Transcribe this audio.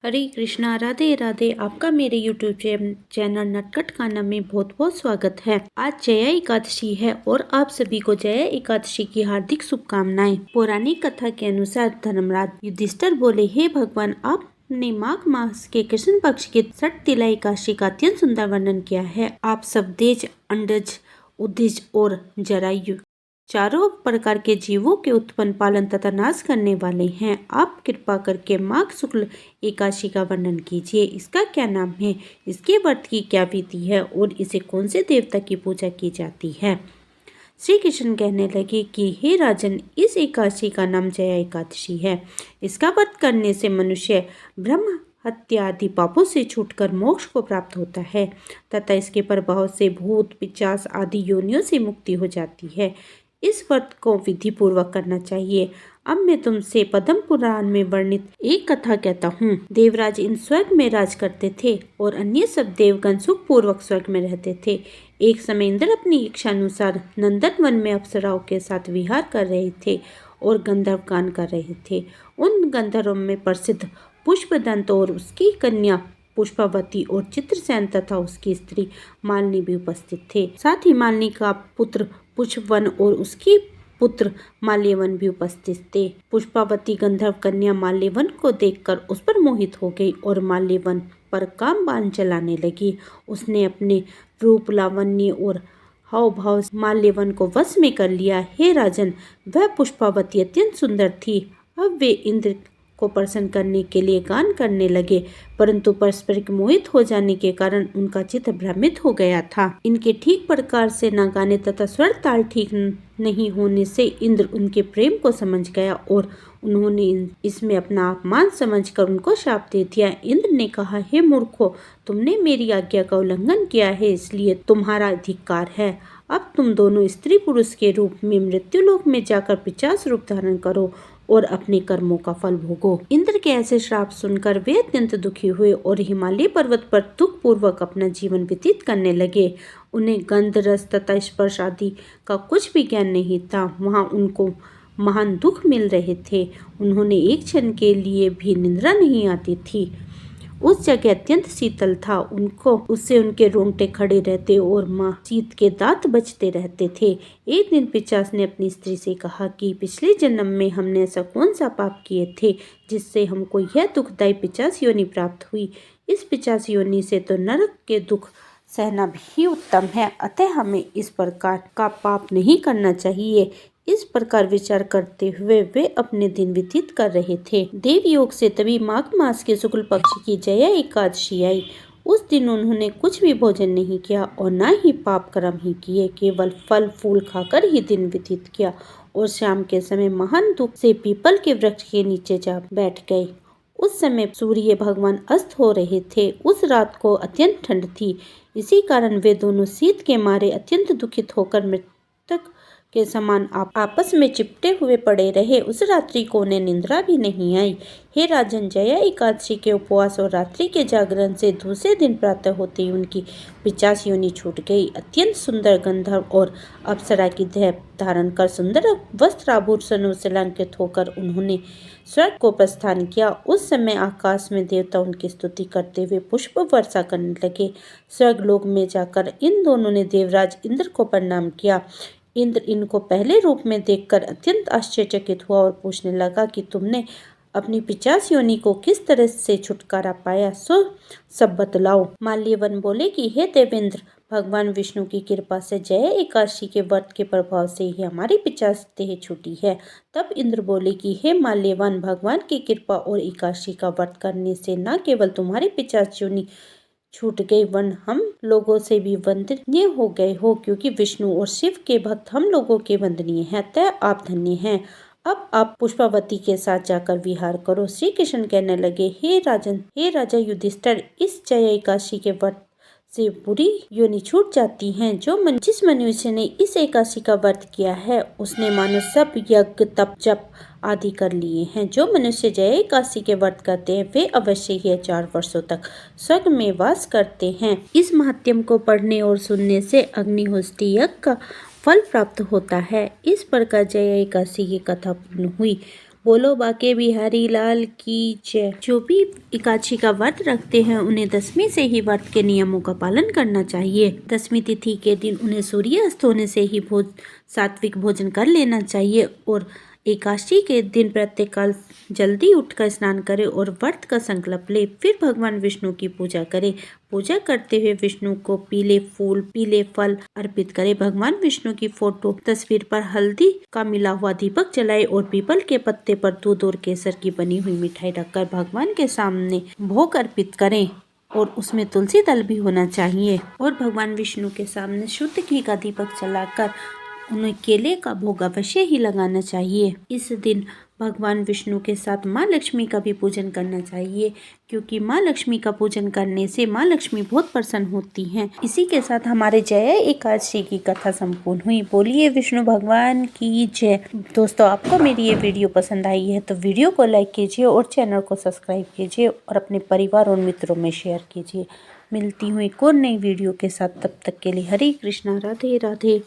हरे कृष्णा, राधे राधे। आपका मेरे YouTube channel नटखट खाना में बहुत बहुत स्वागत है। आज जया एकादशी है और आप सभी को जया एकादशी की हार्दिक शुभकामनाएं। पौराणिक कथा के अनुसार धर्मराज युधिष्ठिर बोले, हे भगवान, आपने माघ मास के कृष्ण पक्ष की छठ तिला एकादशी का अत्यंत सुंदर वर्णन किया है। आप सब देज, अंडज, उद्भिज और जरायु चारों प्रकार के जीवों के उत्पन्न, पालन तथा नाश करने वाले हैं। आप कृपा करके माघ शुक्ल एकादशी का वर्णन कीजिए। इसका क्या नाम है, इसके व्रत की क्या विधि है और इसे कौन से देवता की पूजा की जाती है। श्री कृष्ण कहने लगे कि हे राजन, इस एकादशी का नाम जया एकादशी है। इसका व्रत करने से मनुष्य ब्रह्म हत्या आदि पापों से छूटकर मोक्ष को प्राप्त होता है तथा इसके प्रभाव से भूत, पिशाच आदि योनियों से मुक्ति हो जाती है। इस व्रत को विधि पूर्वक करना चाहिए। अब मैं तुमसे पद्म पुराण में वर्णित एक कथा कहता हूँ। देवराज इन स्वर्ग में राज करते थे और अन्य सब देवगण सुख पूर्वक स्वर्ग में रहते थे। एक समय इंद्र अपनी इच्छा अनुसार नंदन वन में अप्सराओं के साथ विहार कर रहे थे और गंधर्व गान कर रहे थे। उन गंधर्वों में प्रसिद्ध पुष्पदंत और उसकी कन्या पुष्पावती और चित्रसेन तथा उसकी स्त्री मालिनी भी उपस्थित थे। साथ ही मालिनी का पुत्र पुष्पवन और उसकी पुत्र माल्यवन भी उपस्थित थे। पुष्पावती गंधर्व कन्या माल्यवन को देखकर उस पर मोहित हो गई और माल्यवन पर काम बाण चलाने लगी। उसने अपने रूप, लावण्य और हाव भाव माल्यवन को वश में कर लिया। हे राजन, वह पुष्पावती अत्यंत सुंदर थी। अब वे इंद्र को प्रसन्न करने के लिए गान करने लगे, परंतु परस्पर मोहित हो जाने के कारण उनका चित्त भ्रमित हो गया था। इनके ठीक प्रकार से न गाने तथा स्वर ताल ठीक नहीं होने से इंद्र उनके प्रेम को समझ गया और उन्होंने इसमें अपना अपमान समझकर उनको शाप दे दिया। इंद्र ने कहा, हे मूर्खो, तुमने मेरी आज्ञा का उल्लंघन किया है, इसलिए तुम्हारा अधिकार है। अब तुम दोनों स्त्री पुरुष के रूप में मृत्युलोक में जाकर 50 रूप धारण करो और अपने कर्मों का फल भोगो। इंद्र के ऐसे श्राप सुनकर वे अत्यंत दुखी हुए और हिमालय पर्वत पर दुख पूर्वक अपना जीवन व्यतीत करने लगे। उन्हें गंध, रस तथा स्पर्श आदि का कुछ भी ज्ञान नहीं था। वहां उनको महान दुख मिल रहे थे। उन्होंने एक क्षण के लिए भी निद्रा नहीं आती थी। उस जगह अत्यंत शीतल था। उससे उनके रोंगटे खड़े रहते और माँ शीत के दांत बजते रहते थे। एक दिन पिशाच ने अपनी स्त्री से कहा कि पिछले जन्म में हमने ऐसा कौन सा पाप किए थे जिससे हमको यह दुखदायी पिशाच योनि प्राप्त हुई। इस पिशाच योनि से तो नरक के दुख सहना भी उत्तम है, अतः हमें इस प्रकार का पाप नहीं करना चाहिए। इस प्रकार विचार करते हुए वे अपने दिन व्यतीत कर रहे थे। देव योग से तभी माघ मास के शुक्ल पक्ष की जया एकादशी आई। उस दिन उन्होंने कुछ भी भोजन नहीं किया और न ही पाप कर्म ही किए, केवल फल फूल खाकर ही दिन व्यतीत किया और शाम के समय महान दुख से पीपल के वृक्ष के नीचे जा बैठ गए। उस समय सूर्य भगवान अस्त हो रहे थे। उस रात को अत्यंत ठंड थी। इसी कारण वे दोनों शीत के मारे अत्यंत दुखित होकर मृतक के समान आपस में चिपटे हुए पड़े रहे। उस रात्रि को उन्हें निंद्रा भी नहीं आई। हे राजन, जया एकादशी के उपवास और रात्रि के जागरण से दूसरे दिन प्रातः होते ही उनकी पिशाच योनि छूट गई। अत्यंत सुंदर गंधर्व और अप्सरा की देह धारण कर सुंदर वस्त्र आभूषणों से अलंकृत होकर उन्होंने स्वर्ग को प्रस्थान किया। उस समय आकाश में देवता उनकी स्तुति करते हुए पुष्प वर्षा करने लगे। स्वर्ग लोक में जाकर इन दोनों ने देवराज इंद्र को प्रणाम किया। इंद्र इनको पहले रूप में देखकर अत्यंत आश्चर्यचकित हुआ और पूछने लगा कि तुमने अपनी पिशाच योनि को किस तरह से छुटकारा पाया, सो सब बतलाओ। माल्यवन बोले कि हे देवेंद्र, भगवान विष्णु की कृपा से जया एकादशी के व्रत के प्रभाव से ही हमारी पिशाच देह छूटी है। तब इंद्र बोले कि हे माल्यवन, भगवान की कृपा और एकादशी का व्रत करने से न केवल तुम्हारी पिशाच योनि छूट गई, वन हम लोगों से भी वंदनीय हो गए हो, क्योंकि विष्णु और शिव के भक्त हम लोगों के वंदनीय हैं, तय आप धन्य हैं। अब आप पुष्पावती के साथ जाकर विहार करो। श्री कृष्ण कहने लगे, हे राजन, हे राजा युधिष्ठिर, इस जया एकादशी के व्रत से बुरी योनि छूट जाती हैं। जिस मनुष्य ने इस एकादशी का व्रत किया है उसने मानो सब यज्ञ, तप, जप आदि कर लिए हैं। जो मनुष्य जया एकादशी के व्रत करते हैं वे अवश्य ही 4 वर्षों तक स्वर्ग में वास करते हैं। इस महात्म्य को पढ़ने और सुनने से अग्निहोत्री यज्ञ का फल प्राप्त होता है। इस प्रकार जया एकादशी की कथा पूर्ण हुई। बोलो बाके बिहारी लाल की जय। जो भी एकादशी का व्रत रखते हैं उन्हें दसवीं से ही व्रत के नियमों का पालन करना चाहिए। दसवीं तिथि के दिन उन्हें सूर्यास्त होने से ही सात्विक भोजन कर लेना चाहिए और एकादशी के दिन प्रातःकाल जल्दी उठकर स्नान करें और व्रत का संकल्प ले। फिर भगवान विष्णु की पूजा करें। पूजा करते हुए विष्णु को पीले फूल पीले फल अर्पित करें। भगवान विष्णु की फोटो तस्वीर पर हल्दी का मिला हुआ दीपक जलाए और पीपल के पत्ते पर दूध और केसर की बनी हुई मिठाई रखकर भगवान के सामने भोग अर्पित करें और उसमें तुलसी दल भी होना चाहिए। और भगवान विष्णु के सामने शुद्ध घी का दीपक जलाकर उन्हें केले का भोग अवश्य ही लगाना चाहिए। इस दिन भगवान विष्णु के साथ माँ लक्ष्मी का भी पूजन करना चाहिए, क्योंकि माँ लक्ष्मी का पूजन करने से माँ लक्ष्मी बहुत प्रसन्न होती हैं। इसी के साथ हमारे जया एकादशी की कथा संपूर्ण हुई। बोलिए विष्णु भगवान की जय। दोस्तों, आपको मेरी ये वीडियो पसंद आई है तो वीडियो को लाइक कीजिए और चैनल को सब्सक्राइब कीजिए और अपने परिवार और मित्रों में शेयर कीजिए। मिलती हूँ एक और नई वीडियो के साथ, तब तक के लिए हरे कृष्णा, राधे राधे।